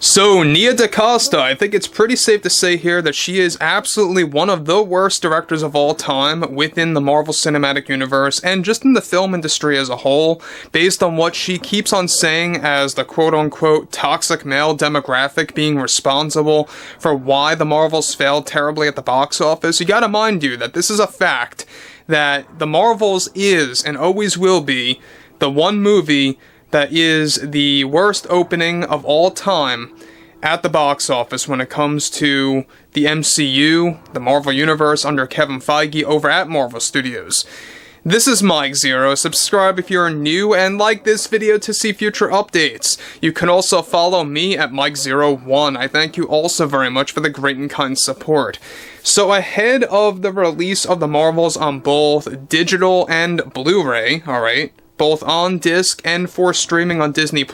So, Nia DaCosta, I think it's pretty safe to say here that she is absolutely one of the worst directors of all time within the Marvel Cinematic Universe and just in the film industry as a whole, based on what she keeps on saying as the quote-unquote toxic male demographic being responsible for why the Marvels failed terribly at the box office. You gotta mind you that this is a fact, that the Marvels is and always will be the one movie that is the worst opening of all time at the box office when it comes to the MCU, the Marvel Universe under Kevin Feige over at Marvel Studios. This is Mike Zero. Subscribe if you're new and like this video to see future updates. You can also follow me at Mike01. I thank you also very much for the great and kind support. So ahead of the release of the Marvels on both digital and Blu-ray, alright, both on disc and for streaming on Disney+,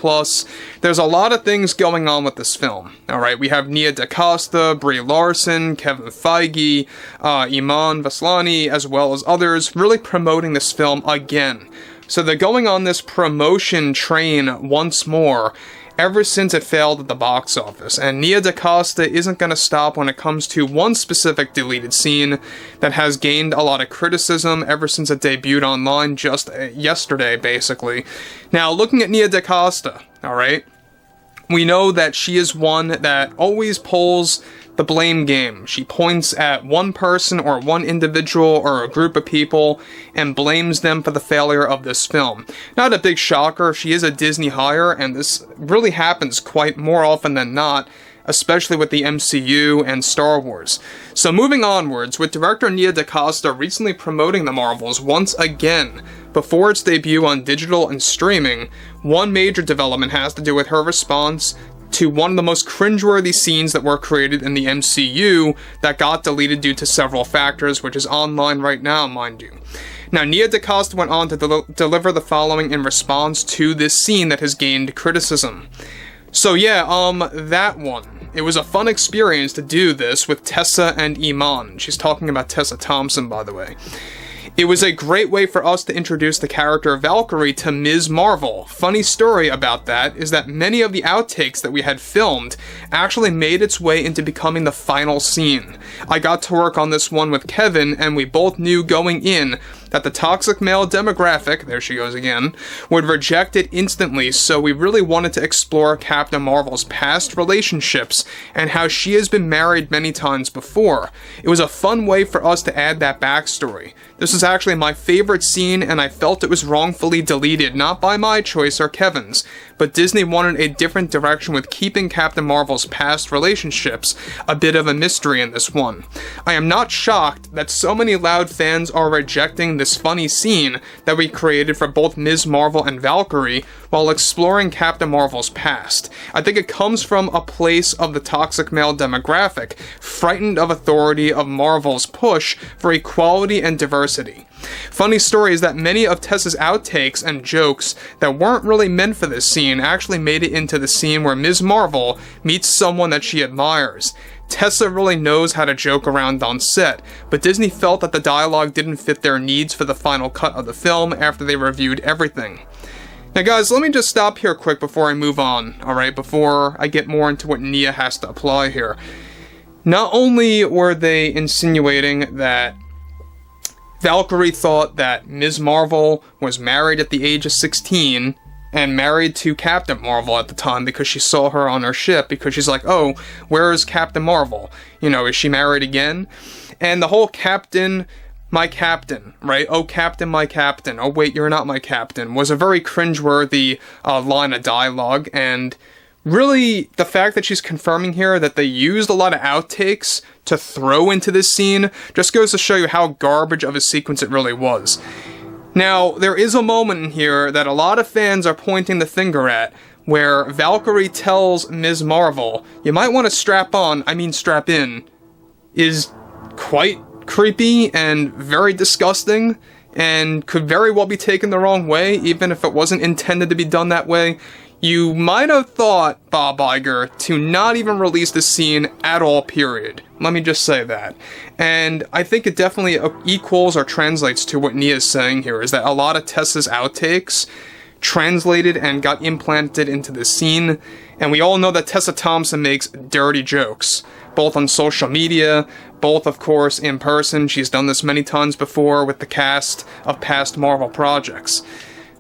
there's a lot of things going on with this film. Alright, we have Nia DaCosta, Brie Larson, Kevin Feige, Iman, Velani, as well as others, really promoting this film again. So they're going on this promotion train once more, ever since it failed at the box office, and Nia DaCosta isn't going to stop when it comes to one specific deleted scene that has gained a lot of criticism ever since it debuted online just yesterday, basically. Now, looking at Nia DaCosta, alright, we know that she is one that always pulls the blame game. She points at one person or one individual or a group of people and blames them for the failure of this film. Not a big shocker, she is a Disney hire, and this really happens quite more often than not, especially with the MCU and Star Wars. So moving onwards, with director Nia DaCosta recently promoting the Marvels once again before its debut on digital and streaming, one major development has to do with her response to one of the most cringeworthy scenes that were created in the MCU that got deleted due to several factors, which is online right now, mind you. Now, Nia DaCosta went on to deliver the following in response to this scene that has gained criticism. So yeah, that one. It was a fun experience to do this with Tessa and Iman. She's talking about Tessa Thompson, by the way. It was a great way for us to introduce the character Valkyrie to Ms. Marvel. Funny story about that is that many of the outtakes that we had filmed actually made its way into becoming the final scene. I got to work on this one with Kevin, and we both knew going in that the toxic male demographic, there she goes again, would reject it instantly, so we really wanted to explore Captain Marvel's past relationships and how she has been married many times before. It was a fun way for us to add that backstory. This is actually my favorite scene, and I felt it was wrongfully deleted, not by my choice or Kevin's, but Disney wanted a different direction with keeping Captain Marvel's past relationships a bit of a mystery in this one. I am not shocked that so many loud fans are rejecting this funny scene that we created for both Ms. Marvel and Valkyrie while exploring Captain Marvel's past. I think it comes from a place of the toxic male demographic, frightened of authority of Marvel's push for equality and diversity. Funny story is that many of Tessa's outtakes and jokes that weren't really meant for this scene actually made it into the scene where Ms. Marvel meets someone that she admires. Tessa really knows how to joke around on set, but Disney felt that the dialogue didn't fit their needs for the final cut of the film after they reviewed everything. Now guys, let me just stop here quick before I move on, alright, before I get more into what Nia has to apply here. Not only were they insinuating that Valkyrie thought that Ms. Marvel was married at the age of 16, and married to Captain Marvel at the time because she saw her on her ship, because she's like, oh, where is Captain Marvel? You know, is she married again? And the whole captain, my captain, right? Oh, captain, my captain. Oh, wait, you're not my captain, was a very cringeworthy line of dialogue, and really, the fact that she's confirming here that they used a lot of outtakes to throw into this scene just goes to show you how garbage of a sequence it really was. Now, there is a moment in here that a lot of fans are pointing the finger at, where Valkyrie tells Ms. Marvel, you might want to strap in, is quite creepy and very disgusting, and could very well be taken the wrong way, even if it wasn't intended to be done that way. You might have thought, Bob Iger, to not even release the scene at all, period. Let me just say that. And I think it definitely equals or translates to what Nia is saying here, is that a lot of Tessa's outtakes translated and got implanted into the scene, And we all know that Tessa Thompson makes dirty jokes, both on social media, both of course in person. She's done this many times before with the cast of past Marvel projects.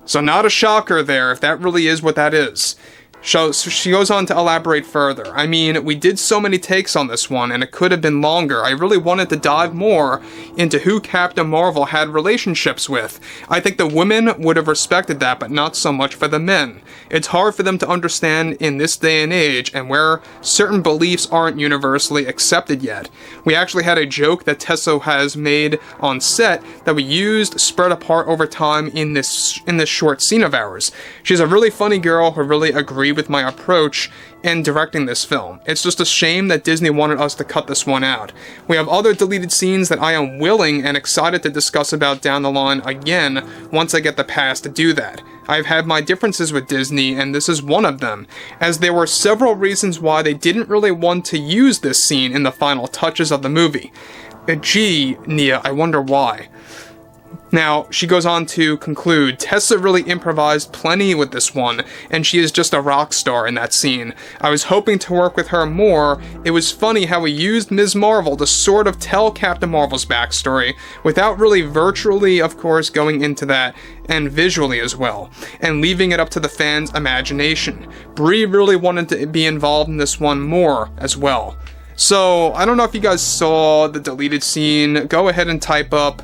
So not a shocker there, if that really is what that is. So she goes on to elaborate further. I mean, we did so many takes on this one, and it could have been longer. I really wanted to dive more into who Captain Marvel had relationships with. I think the women would have respected that, but not so much for the men. It's hard for them to understand in this day and age, and where certain beliefs aren't universally accepted yet. We actually had a joke that Tessa has made on set that we used spread apart over time in this short scene of ours. She's a really funny girl who really agreed with my approach in directing this film. It's just a shame that Disney wanted us to cut this one out. We have other deleted scenes that I am willing and excited to discuss about down the line again once I get the pass to do that. I've had my differences with Disney, and this is one of them, as there were several reasons why they didn't really want to use this scene in the final touches of the movie. Gee, Nia, I wonder why. Now, she goes on to conclude, Tessa really improvised plenty with this one, and she is just a rock star in that scene. I was hoping to work with her more. It was funny how we used Ms. Marvel to sort of tell Captain Marvel's backstory, without really virtually, of course, going into that, and visually as well, and leaving it up to the fans' imagination. Brie really wanted to be involved in this one more as well. So, I don't know if you guys saw the deleted scene. Go ahead and type up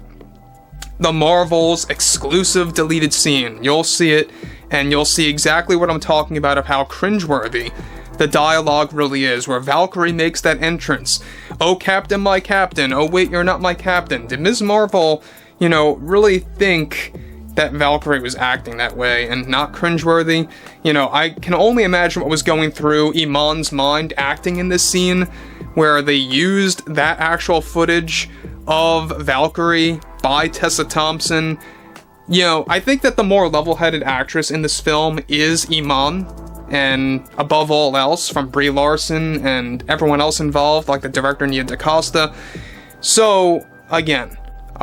the Marvel's exclusive deleted scene. You'll see it, and you'll see exactly what I'm talking about of how cringeworthy the dialogue really is, where Valkyrie makes that entrance. Oh, Captain, my Captain. Oh, wait, you're not my Captain. Did Ms. Marvel, really think that Valkyrie was acting that way and not cringeworthy? I can only imagine what was going through Iman's mind acting in this scene, where they used that actual footage of Valkyrie by Tessa Thompson. I think that the more level-headed actress in this film is Iman, and above all else, from Brie Larson and everyone else involved, like the director Nia DaCosta. So, again,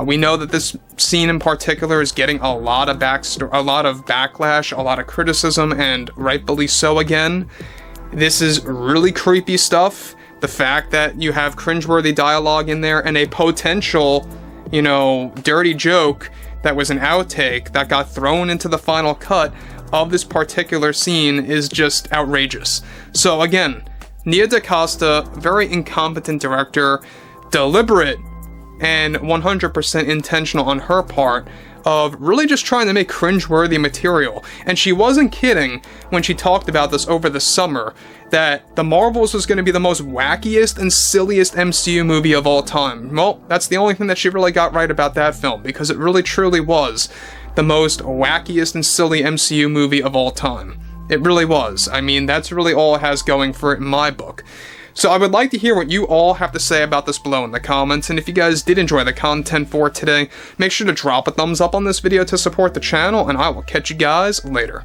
we know that this scene in particular is getting a lot of backlash, a lot of criticism, and rightfully so again. This is really creepy stuff. The fact that you have cringeworthy dialogue in there and a potential, dirty joke that was an outtake that got thrown into the final cut of this particular scene is just outrageous. So again, Nia DaCosta, very incompetent director, deliberate and 100% intentional on her part of really just trying to make cringeworthy material. And she wasn't kidding when she talked about this over the summer, that The Marvels was going to be the most wackiest and silliest MCU movie of all time. Well, that's the only thing that she really got right about that film, because it really truly was the most wackiest and silly MCU movie of all time. It really was. I mean, that's really all it has going for it in my book. So I would like to hear what you all have to say about this below in the comments, and if you guys did enjoy the content for today, make sure to drop a thumbs up on this video to support the channel, and I will catch you guys later.